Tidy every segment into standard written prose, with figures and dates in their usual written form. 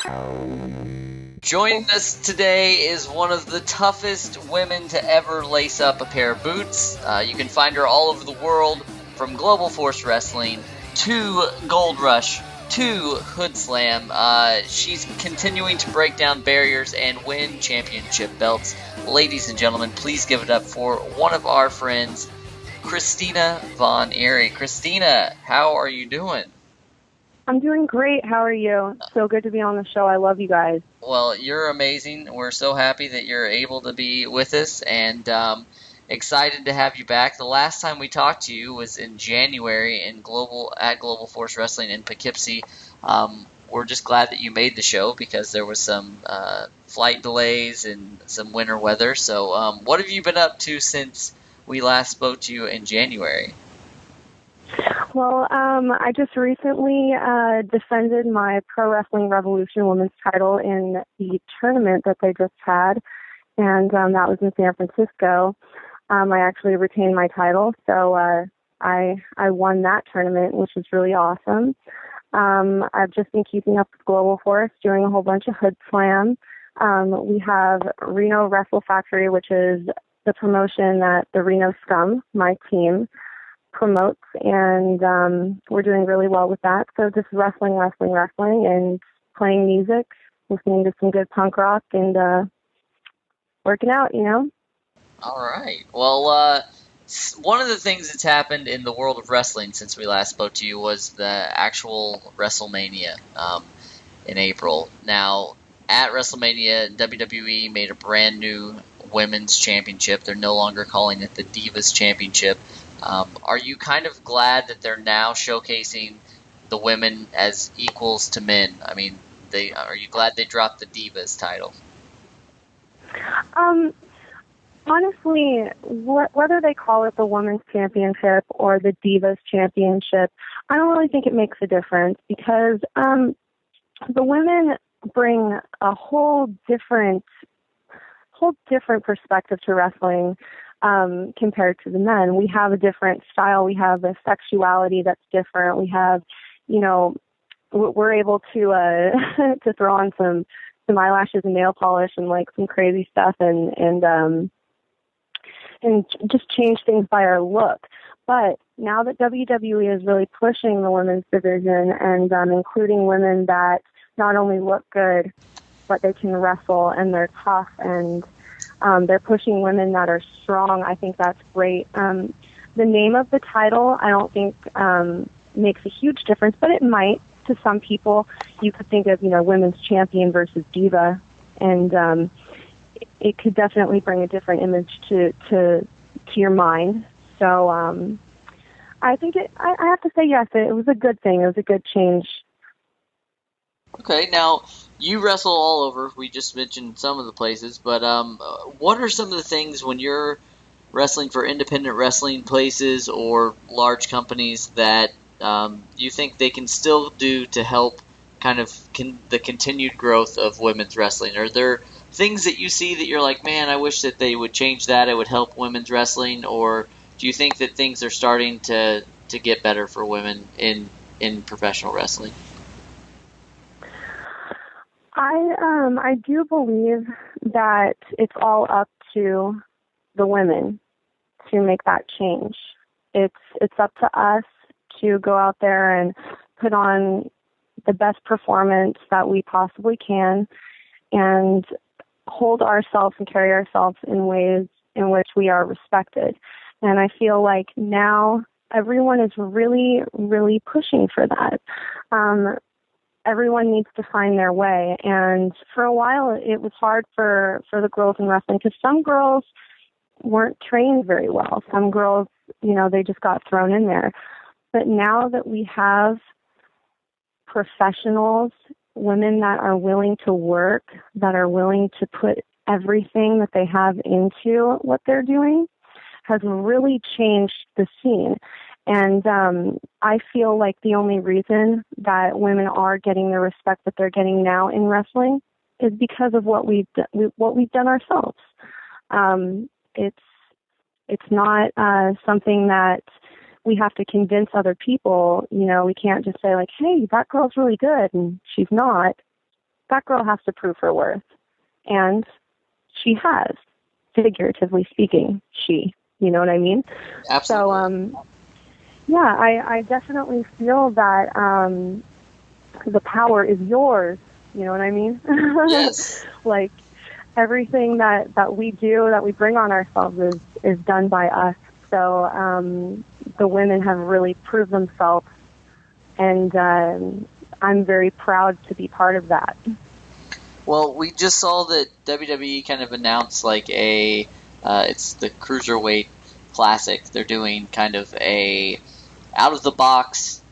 Joining us today is one of the toughest women to ever lace up a pair of boots. You can find her all over the world, from Global Force Wrestling to Gold Rush to Hood Slam. She's continuing to break down barriers and win championship belts. Ladies and gentlemen, please give it up for one of our friends, Christina Von Eerie. Christina, how are you doing? I'm doing great. How are you? So good to be on the show. I love you guys. Well, you're amazing. We're so happy that you're able to be with us, and excited to have you back. The last time we talked to you was in January at Global Force Wrestling in Poughkeepsie. We're just glad that you made the show because there was some flight delays and some winter weather. So what have you been up to since we last spoke to you in January? Well, I just recently defended my Pro Wrestling Revolution women's title in the tournament that they just had, and that was in San Francisco. I actually retained my title, so I won that tournament, which was really awesome. I've just been keeping up with Global Force, doing a whole bunch of Hood Slam. We have Reno Wrestle Factory, which is the promotion that the Reno Scum, my team, promotes, and we're doing really well with that. So just wrestling, and playing music, listening to some good punk rock, and working out, you know? All right. Well, one of the things that's happened in the world of wrestling since we last spoke to you was the actual WrestleMania in April. Now, at WrestleMania, WWE made a brand new women's championship. They're no longer calling it the Divas Championship. Are you kind of glad that they're now showcasing the women as equals to men? I mean, are you glad they dropped the Divas title? Honestly, whether they call it the Women's Championship or the Divas Championship, I don't really think it makes a difference because the women bring a whole different perspective to wrestling. Compared to the men, we have a different style. We have a sexuality that's different. We have, we're able to to throw on some eyelashes and nail polish and like some crazy stuff and just change things by our look. But now that WWE is really pushing the women's division and including women that not only look good, but they can wrestle and they're tough and they're pushing women that are strong. I think that's great. The name of the title, I don't think makes a huge difference, but it might to some people. You could think of, women's champion versus diva, and it could definitely bring a different image to your mind. So I think I have to say yes, it was a good thing. It was a good change. Okay, now you wrestle all over. We just mentioned some of the places, but what are some of the things when you're wrestling for independent wrestling places or large companies that you think they can still do to help kind of the continued growth of women's wrestling? Are there things that you see that you're like, man, I wish that they would change that, it would help women's wrestling? Or do you think that things are starting to get better for women in professional wrestling? I do believe that it's all up to the women to make that change. It's up to us to go out there and put on the best performance that we possibly can and hold ourselves and carry ourselves in ways in which we are respected. And I feel like now everyone is really, really pushing for that. Everyone needs to find their way. And for a while, it was hard for the girls in wrestling because some girls weren't trained very well. Some girls, they just got thrown in there. But now that we have professionals, women that are willing to work, that are willing to put everything that they have into what they're doing, has really changed the scene. And I feel like the only reason that women are getting the respect that they're getting now in wrestling is because of what we've done ourselves. It's not something that we have to convince other people. We can't just say like, "Hey, that girl's really good," and she's not. that girl has to prove her worth. And she has, figuratively speaking, you know what I mean? Absolutely. So, yeah, I definitely feel that the power is yours. You know what I mean? Yes. Like, everything that we do, that we bring on ourselves is done by us. So the women have really proved themselves, and I'm very proud to be part of that. Well, we just saw that WWE kind of announced like it's the Cruiserweight Classic. They're doing kind of a out of the box,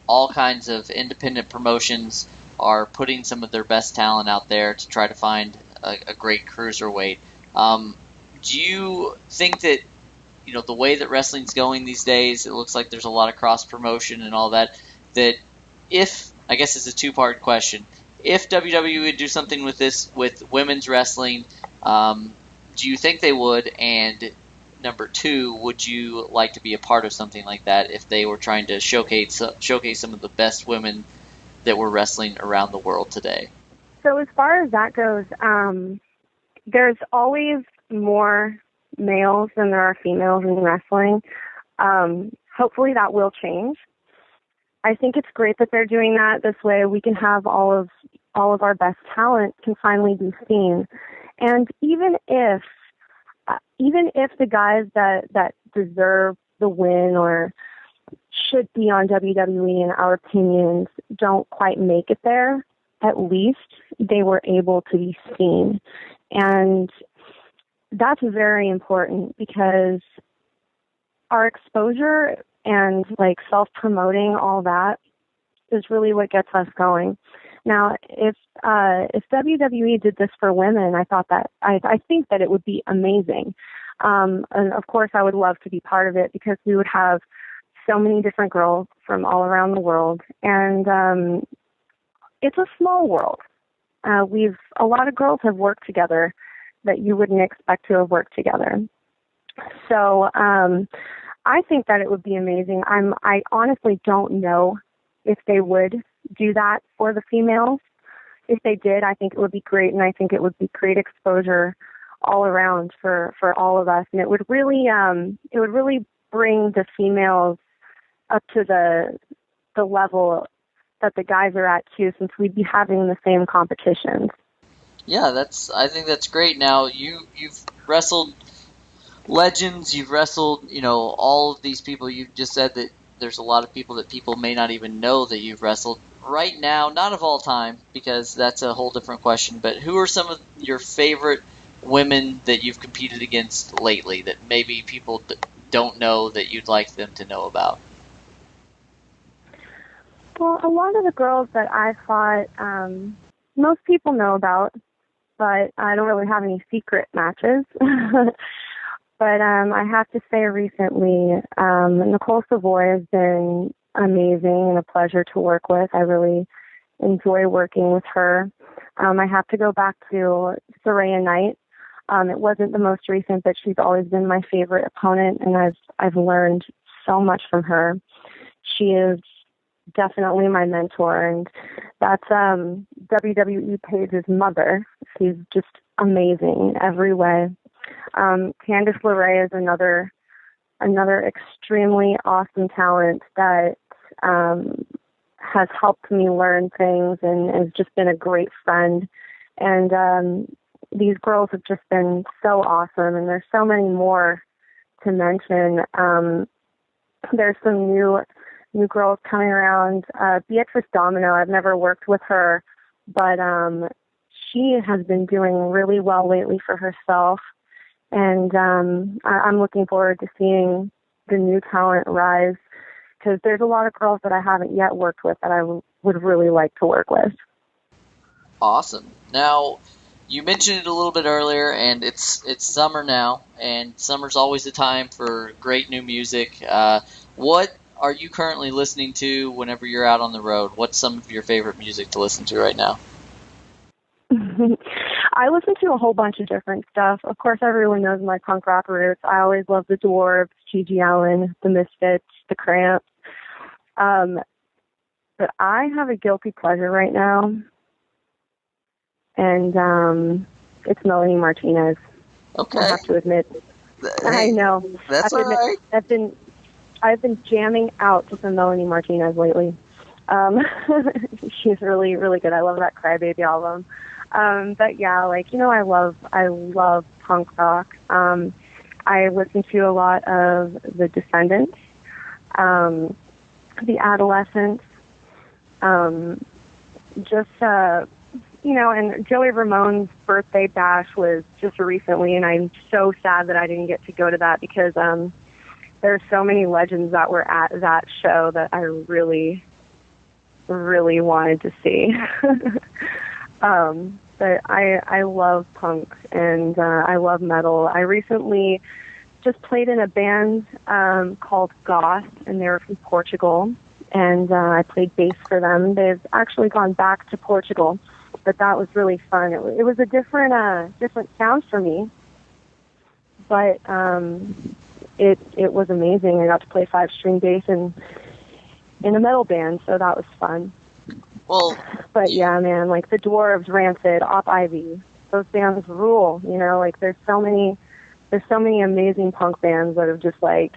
all kinds of independent promotions are putting some of their best talent out there to try to find a great cruiserweight. Um, do you think that the way that wrestling's going these days, it looks like there's a lot of cross promotion and all that. That if I guess it's a two-part question, if WWE would do something with this with women's wrestling, do you think they would? And number two, would you like to be a part of something like that if they were trying to showcase some of the best women that were wrestling around the world today? So as far as that goes, there's always more males than there are females in wrestling. Hopefully that will change. I think it's great that they're doing that. This way we can have all of our best talent can finally be seen. And even if the guys that deserve the win or should be on WWE in our opinions don't quite make it there, at least they were able to be seen. And that's very important because our exposure and like self-promoting, all that is really what gets us going. Now, if WWE did this for women, I think that it would be amazing. And of course, I would love to be part of it because we would have so many different girls from all around the world, and it's a small world. A lot of girls have worked together that you wouldn't expect to have worked together. So I think that it would be amazing. I honestly don't know if they would do that for the females. If they did, I think it would be great, and I think it would be great exposure all around for all of us, and it would really bring the females up to the level that the guys are at too, since we'd be having the same competitions. Yeah, I think that's great. Now you've wrestled legends, you've wrestled, all of these people. You've just said that there's a lot of people that people may not even know that you've wrestled. Right now, not of all time, because that's a whole different question, but who are some of your favorite women that you've competed against lately that maybe people don't know that you'd like them to know about? Well, a lot of the girls that I fought, most people know about, but I don't really have any secret matches. But I have to say recently, Nicole Savoy has been amazing and a pleasure to work with. I really enjoy working with her. I have to go back to Saraya Knight. It wasn't the most recent, but she's always been my favorite opponent, and I've learned so much from her. She is definitely my mentor, and that's WWE Paige's mother. She's just amazing in every way. Candice LeRae is another extremely awesome talent that has helped me learn things and has just been a great friend. And these girls have just been so awesome, and there's so many more to mention. There's some new girls coming around. Beatrice Domino, I've never worked with her, but she has been doing really well lately for herself. And I'm looking forward to seeing the new talent rise, because there's a lot of girls that I haven't yet worked with that I would really like to work with. Awesome. Now, you mentioned it a little bit earlier, and it's summer now, and summer's always a time for great new music. What are you currently listening to whenever you're out on the road? What's some of your favorite music to listen to right now? I listen to a whole bunch of different stuff. Of course, everyone knows my punk rock roots. I always love the Dwarves, G.G. Allen, the Misfits, the Cramps. But I have a guilty pleasure right now. and it's Melanie Martinez. I Okay. have to admit. I Hey, know. I that's have to all admit, right. I've been jamming out to some Melanie Martinez lately. Um, she's really, really good. I love that Crybaby album. But yeah, like, I love punk rock. I listen to a lot of The Descendants, The Adolescents, um, just, and Joey Ramone's birthday bash was just recently, and I'm so sad that I didn't get to go to that because, there are so many legends that were at that show that I really, really wanted to see. But I love punk and I love metal. I recently just played in a band called Goth, and they were from Portugal, and I played bass for them. They've actually gone back to Portugal, but that was really fun. It was a different sound for me, but it was amazing. I got to play 5-string bass in a metal band, so that was fun. Well, But yeah, man, like the Dwarves, Rancid, Op Ivy, those bands rule. Like there's so many amazing punk bands that have just like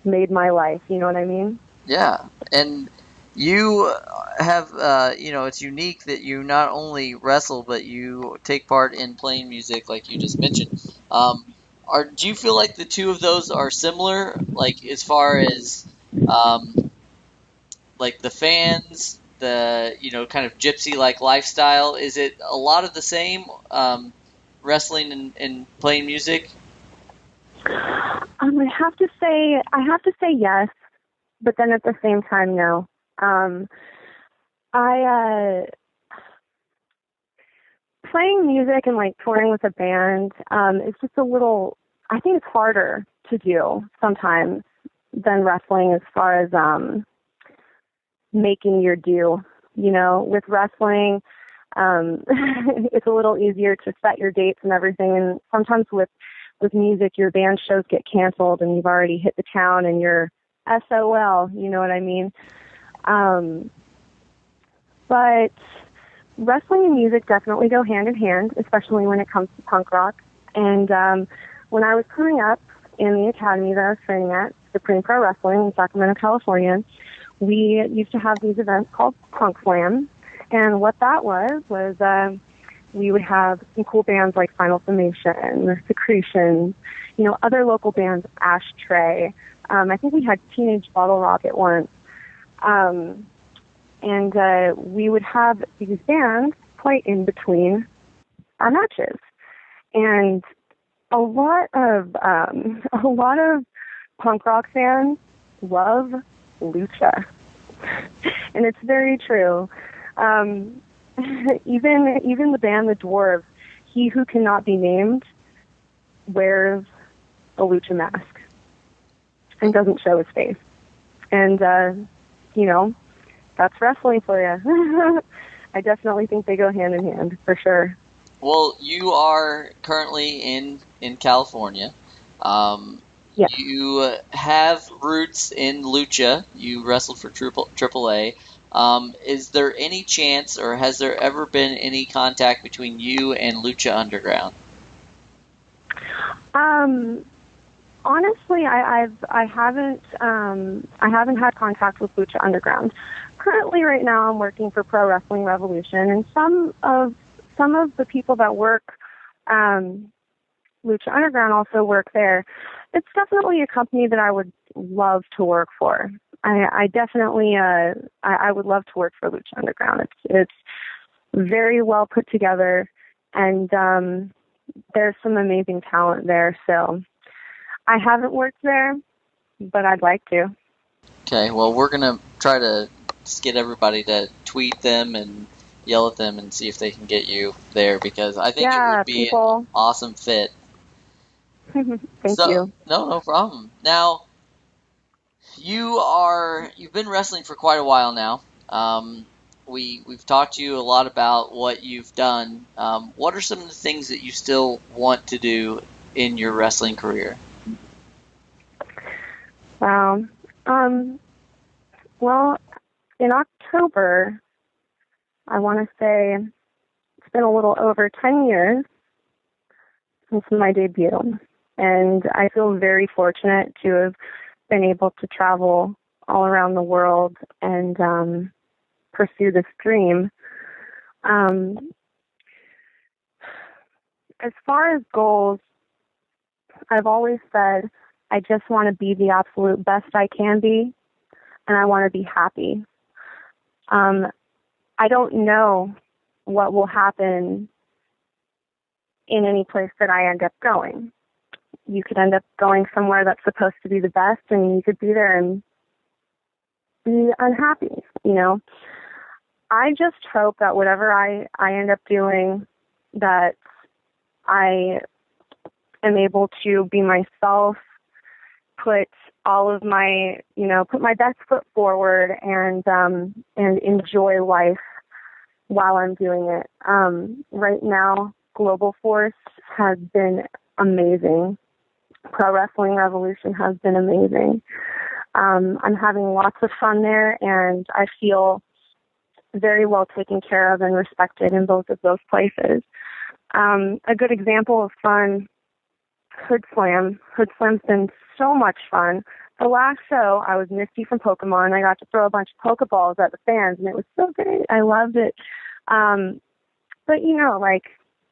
made my life. You know what I mean? yeah, and you have, it's unique that you not only wrestle, but you take part in playing music, like you just mentioned. Do you feel like the two of those are similar, like as far as, like the fans, the, kind of gypsy-like lifestyle? Is it a lot of the same, wrestling and playing music? I have to say yes, but then at the same time, no. I playing music and like touring with a band is just a little. I think it's harder to do sometimes than wrestling as far as making your due. With wrestling, it's a little easier to set your dates and everything. And sometimes with music, your band shows get canceled and you've already hit the town and you're SOL. You know what I mean? But wrestling and music definitely go hand in hand, especially when it comes to punk rock. And when I was coming up in the academy that I was training at, Supreme Pro Wrestling in Sacramento, California, we used to have these events called Punk Slam. And what that was we would have some cool bands like Final Summation, Secretion, other local bands, Ashtray. I think we had Teenage Bottle Rocket once. And we would have these bands play in between our matches. And a lot of punk rock fans love lucha, and it's very true. Even the band The Dwarves, he who cannot be named wears a lucha mask and doesn't show his face. And that's wrestling for you. I definitely think they go hand in hand for sure. Well, you are currently in California. Yeah. You have roots in lucha. You wrestled for Triple A. Is there any chance, or has there ever been any contact between you and Lucha Underground? Honestly, I haven't had contact with Lucha Underground. Currently, right now, I'm working for Pro Wrestling Revolution, and some of the people that work Lucha Underground also work there. It's definitely a company that I would love to work for. I definitely I would love to work for Lucha Underground. It's very well put together, and there's some amazing talent there. So I haven't worked there, but I'd like to. Okay, well, we're gonna try to just get everybody to tweet them and yell at them and see if they can get you there, because I think it Yeah, would be an people. awesome fit. Thank So, you. no problem. Now, you've been wrestling for quite a while now. We've talked to you a lot about what you've done. What are some of the things that you still want to do in your wrestling career? Wow. Um, well, in October, I want to say it's been a little over 10 years since my debut, and I feel very fortunate to have been able to travel all around the world and pursue this dream. As far as goals, I've always said I just want to be the absolute best I can be, and I want to be happy. I don't know what will happen in any place that I end up going. You could end up going somewhere that's supposed to be the best, and you could be there and be unhappy, you know. I just hope that whatever I end up doing, that I am able to be myself, put all of my, put my best foot forward, and enjoy life while I'm doing it. Right now, Global Force has been amazing. Pro Wrestling Revolution has been amazing. I'm having lots of fun there, and I feel very well taken care of and respected in both of those places. A good example of fun, Hood Slam. Hood Slam's been so much fun. The last show, I was Misty from Pokemon. I got to throw a bunch of Pokeballs at the fans, and it was so great. I loved it. But,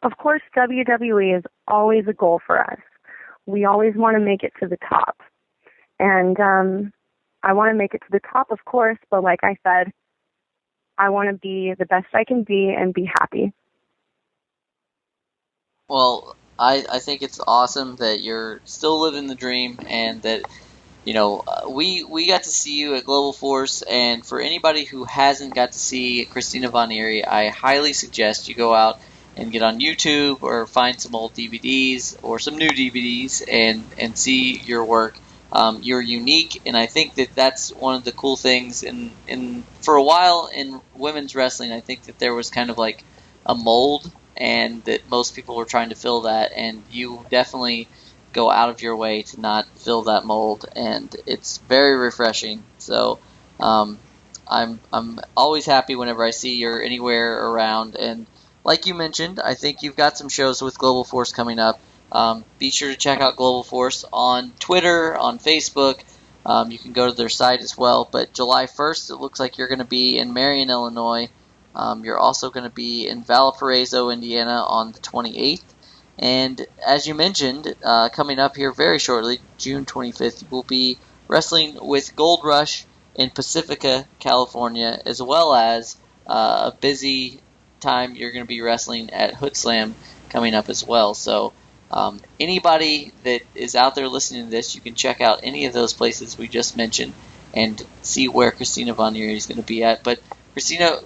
of course, WWE is always a goal for us. We always want to make it to the top. And I want to make it to the top, of course, but like I said, I want to be the best I can be and be happy. Well, I think it's awesome that you're still living the dream, and that we got to see you at Global Force. And for anybody who hasn't got to see Christina Von Eerie, I highly suggest you go out and get on YouTube or find some old DVDs or some new DVDs and see your work. You're unique, and I think that that's one of the cool things. In for a while in women's wrestling, I think that there was kind of like a mold, and that most people were trying to fill that, and you definitely go out of your way to not fill that mold, and it's very refreshing. So I'm always happy whenever I see you're anywhere around. And like you mentioned, I think you've got some shows with Global Force coming up. Be sure to check out Global Force on Twitter, on Facebook. You can go to their site as well. But July 1st, it looks like you're going to be in Marion, Illinois. You're also going to be in Valparaiso, Indiana on the 28th. And as you mentioned, coming up here very shortly, June 25th, you will be wrestling with Gold Rush in Pacifica, California, as well as a busy time you're going to be wrestling at Hood Slam coming up as well. So anybody that is out there listening to this, you can check out any of those places we just mentioned and see where Christina Von Eerie is going to be at. But Christina,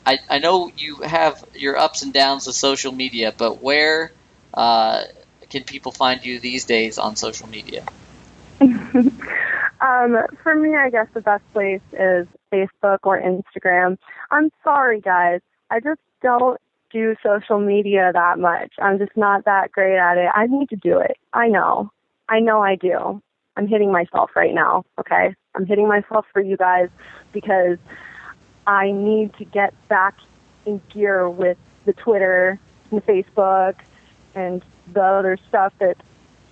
I know you have your ups and downs of social media, but where can people find you these days on social media? For me, I guess the best place is Facebook or Instagram. I'm sorry, guys. I just don't do social media that much. I'm just not that great at it. I need to do it. I know I do. I'm hitting myself right now, okay? I'm hitting myself for you guys because I need to get back in gear with the Twitter and Facebook and the other stuff that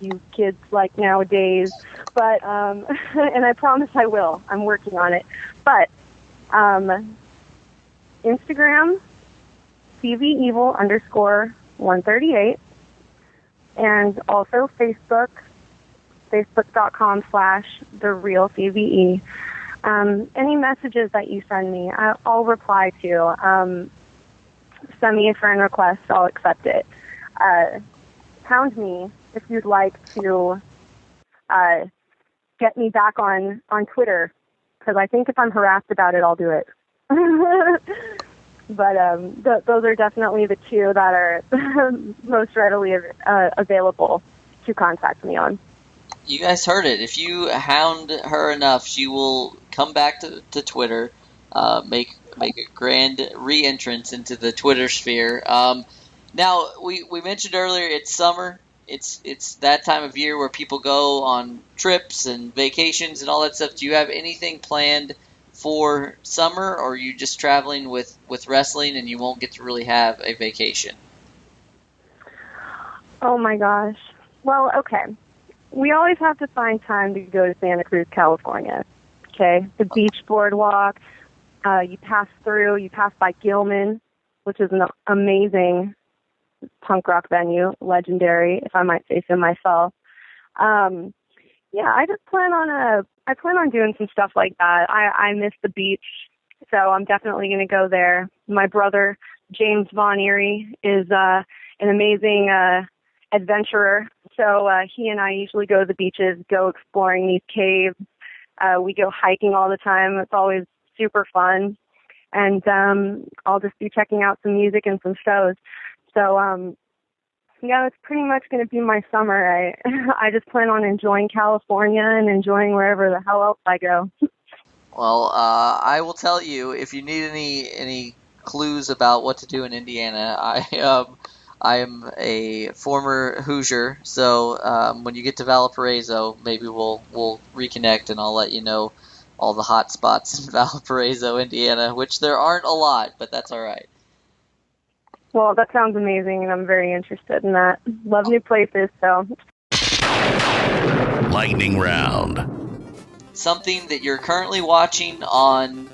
you kids like nowadays. But, and I promise I will. I'm working on it. But Instagram, CVEvil_138, and also Facebook, facebook.com/TheRealCVE. Any messages that you send me, I'll reply to. Send me a friend request, I'll accept it. Pound me if you'd like to get me back on Twitter, because I think if I'm harassed about it, I'll do it. But those are definitely the two that are most readily available to contact me on. You guys heard it. If you hound her enough, she will come back to Twitter, make a grand re-entrance into the Twitter sphere. Now, we mentioned earlier, it's summer. It's that time of year where people go on trips and vacations and all that stuff. Do you have anything planned for summer, or are you just traveling with wrestling and you won't get to really have a vacation? Oh my gosh. Well, okay. We always have to find time to go to Santa Cruz, California. Okay, the beach boardwalk. You pass by Gilman, which is an amazing punk rock venue, legendary, if I might say so myself. Yeah, I plan on doing some stuff like that. I miss the beach, so I'm definitely going to go there. My brother, James Von Eerie, is an amazing adventurer, so he and I usually go to the beaches, go exploring these caves. We go hiking all the time. It's always super fun. And I'll just be checking out some music and some shows. So, yeah, it's pretty much going to be my summer. I just plan on enjoying California and enjoying wherever the hell else I go. Well, I will tell you if you need any clues about what to do in Indiana. I am a former Hoosier, so when you get to Valparaiso, maybe we'll reconnect and I'll let you know all the hot spots in Valparaiso, Indiana, which there aren't a lot, but that's all right. Well, that sounds amazing, and I'm very interested in that. Love new places, so. Lightning round. Something that you're currently watching on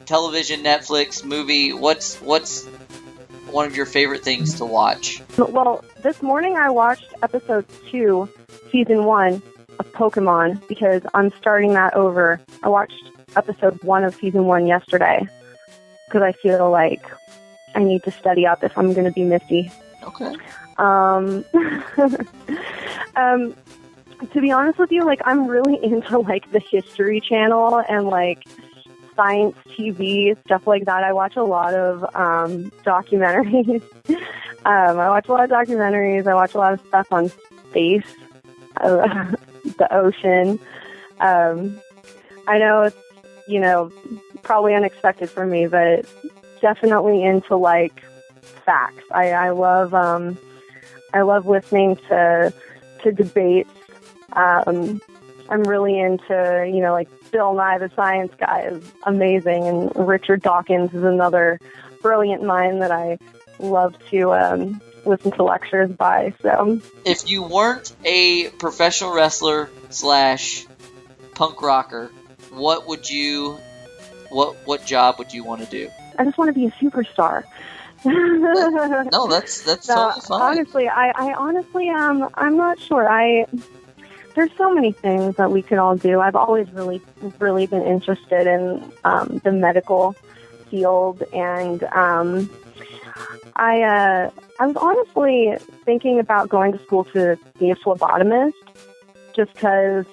television, Netflix, movie. What's one of your favorite things to watch? Well, this morning I watched episode 2, season 1 of Pokemon because I'm starting that over. I watched episode 1 of season 1 yesterday because I feel like I need to study up if I'm going to be Misty. Okay. To be honest with you, like, I'm really into, like, the History Channel and, like, science TV, stuff like that. I watch a lot of documentaries. I watch a lot of documentaries. I watch a lot of stuff on space, the ocean. I know it's, you know, probably unexpected for me, but definitely into, like, facts. I love listening to debates. I'm really into, you know, like, Bill Nye the Science Guy is amazing, and Richard Dawkins is another brilliant mind that I love to listen to lectures by. So, if you weren't a professional wrestler / punk rocker, what job would you want to do? I just want to be a superstar. No, that's totally fine. Honestly, I honestly I'm not sure. There's so many things that we could all do. I've always really been interested in the medical field, and I was honestly thinking about going to school to be a phlebotomist, just because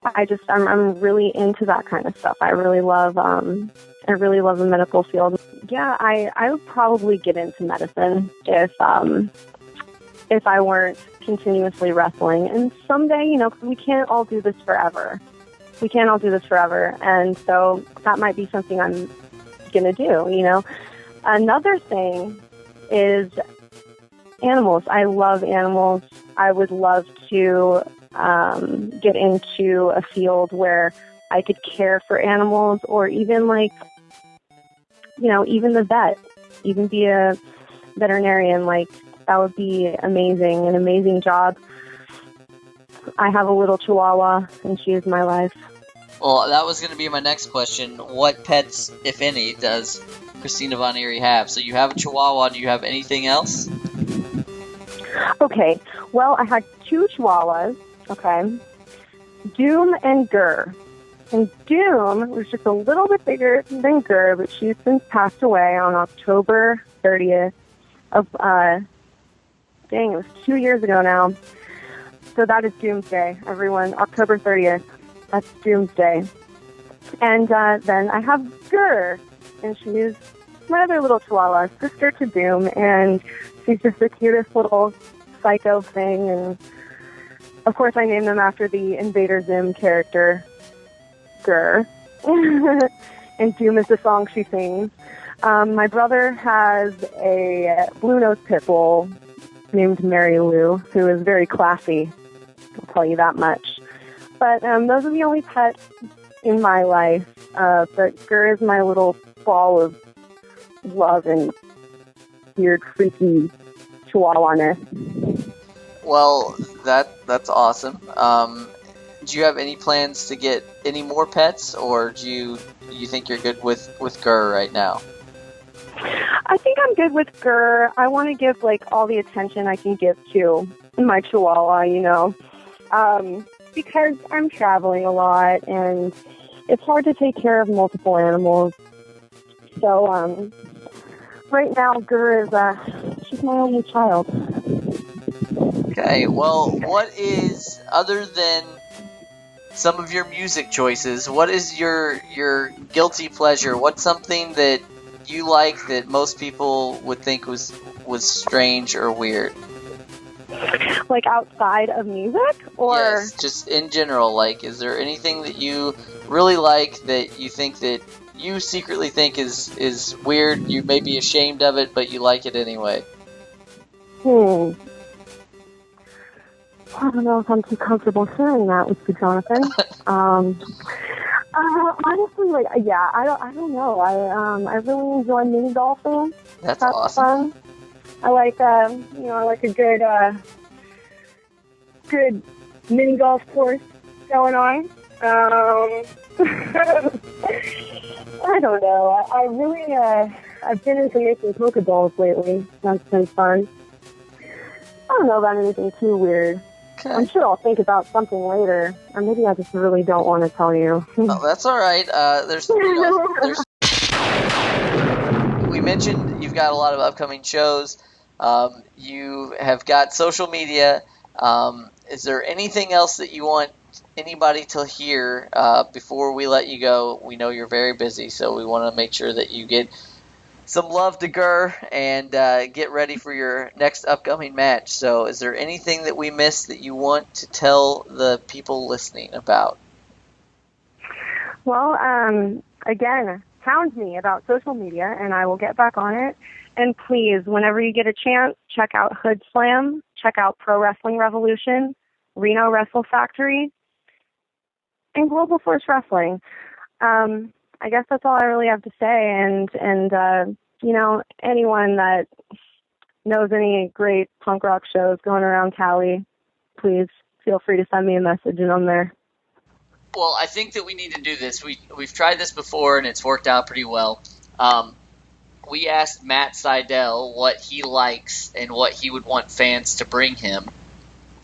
I'm really into that kind of stuff. I really love the medical field. Yeah, I would probably get into medicine if I weren't continuously wrestling. And someday, you know, 'cause we can't all do this forever. And so that might be something I'm going to do, you know. Another thing is animals. I love animals. I would love to get into a field where I could care for animals, or even, like, you know, even the vet, even be a veterinarian. Like, that would be amazing, an amazing job. I have a little Chihuahua, and she is my life. Well, that was going to be my next question. What pets, if any, does Christina Von Eerie have? So you have a Chihuahua. Do you have anything else? Okay. Well, I had 2 Chihuahuas. Okay. Doom and Gurr. And Doom was just a little bit bigger than Gurr, but she's since passed away on October 30th of, it was 2 years ago now. So that is Doomsday, everyone. October 30th. That's Doomsday. And then I have Gurr, and she's my other little Chihuahua, sister to Doom, and she's just the cutest little psycho thing. And of course, I named them after the Invader Zim character, Gurr. And Doom is the song she sings. My brother has a blue-nosed pit bull named Mary Lou, who is very classy. I'll tell you that much. But those are the only pets in my life, but Gur is my little ball of love and weird, freaky chihuahua-ness. Well, that's awesome. Do you have any plans to get any more pets, or do you think you're good with Gur right now? I think I'm good with Gur. I want to give like all the attention I can give to my chihuahua, because I'm traveling a lot and it's hard to take care of multiple animals. So right now, Gur is she's my only child. Okay. Well, what is, other than some of your music choices, what is your guilty pleasure? What's something that you like that most people would think was strange or weird? Like outside of music, or yes, just in general. Like, is there anything that you really like that you think that you secretly think is weird? You may be ashamed of it, but you like it anyway. I don't know if I'm too comfortable sharing that with you, Jonathan. Honestly, like, yeah, I don't know. I really enjoy mini golfing. That's awesome. Fun. I like, I like a good mini golf course going on. I don't know. I really, I've been into making Pokeballs lately. That's been fun. I don't know about anything too weird. Okay. I'm sure I'll think about something later, or maybe I just really don't want to tell you. Oh, that's all right. We mentioned you've got a lot of upcoming shows. You have got social media. Is there anything else that you want anybody to hear before we let you go? We know you're very busy, so we want to make sure that you get some love to Gur and get ready for your next upcoming match. So is there anything that we missed that you want to tell the people listening about? Well, again, hound me about social media, and I will get back on it. And please, whenever you get a chance, check out Hood Slam, check out Pro Wrestling Revolution, Reno Wrestle Factory, and Global Force Wrestling. I guess that's all I really have to say. And anyone that knows any great punk rock shows going around Cali, please feel free to send me a message, and I'm there. Well, I think that we need to do this. We've tried this before, and it's worked out pretty well. We asked Matt Seidel what he likes and what he would want fans to bring him,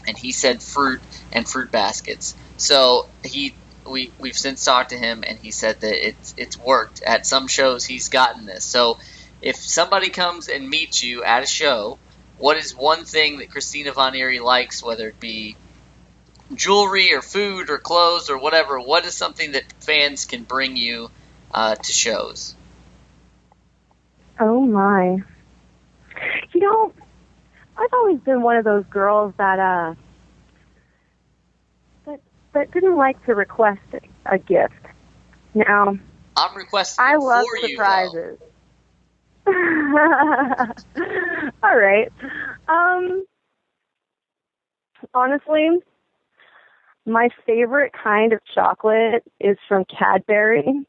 and he said fruit and fruit baskets. So we've since talked to him, and he said that it's worked. At some shows, he's gotten this. So if somebody comes and meets you at a show, what is one thing that Christina Von Eerie likes, whether it be jewelry or food or clothes or whatever? What is something that fans can bring you to shows? Oh, my. I've always been one of those girls that didn't like to request a gift. Now, I'm requesting I love for surprises. You, All right. Honestly, my favorite kind of chocolate is from Cadbury,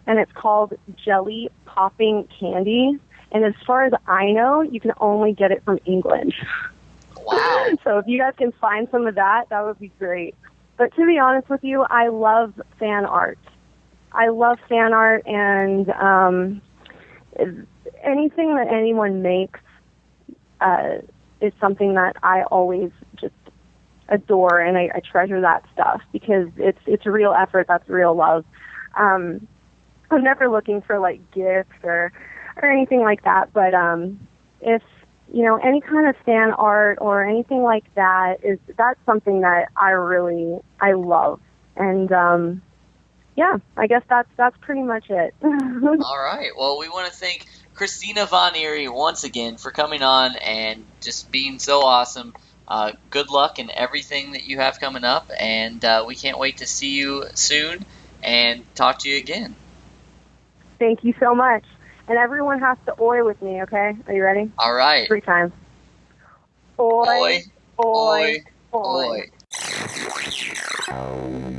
and it's called Jelly Popping Candy. And as far as I know, you can only get it from England. Wow. So if you guys can find some of that would be great. But to be honest with you, I love fan art. And anything that anyone makes is something that I always just adore, and I treasure that stuff because it's a real effort. That's real love. I'm never looking for like gifts or anything like that, but if any kind of fan art or anything like that's something that I love. And yeah, I guess that's pretty much it. All right. Well, we want to thank Christina Von Eerie once again for coming on and just being so awesome. Good luck in everything that you have coming up, and we can't wait to see you soon and talk to you again. Thank you so much. And everyone has to oi with me, okay? Are you ready? All right. 3 times. Oi, oi, oi. oi.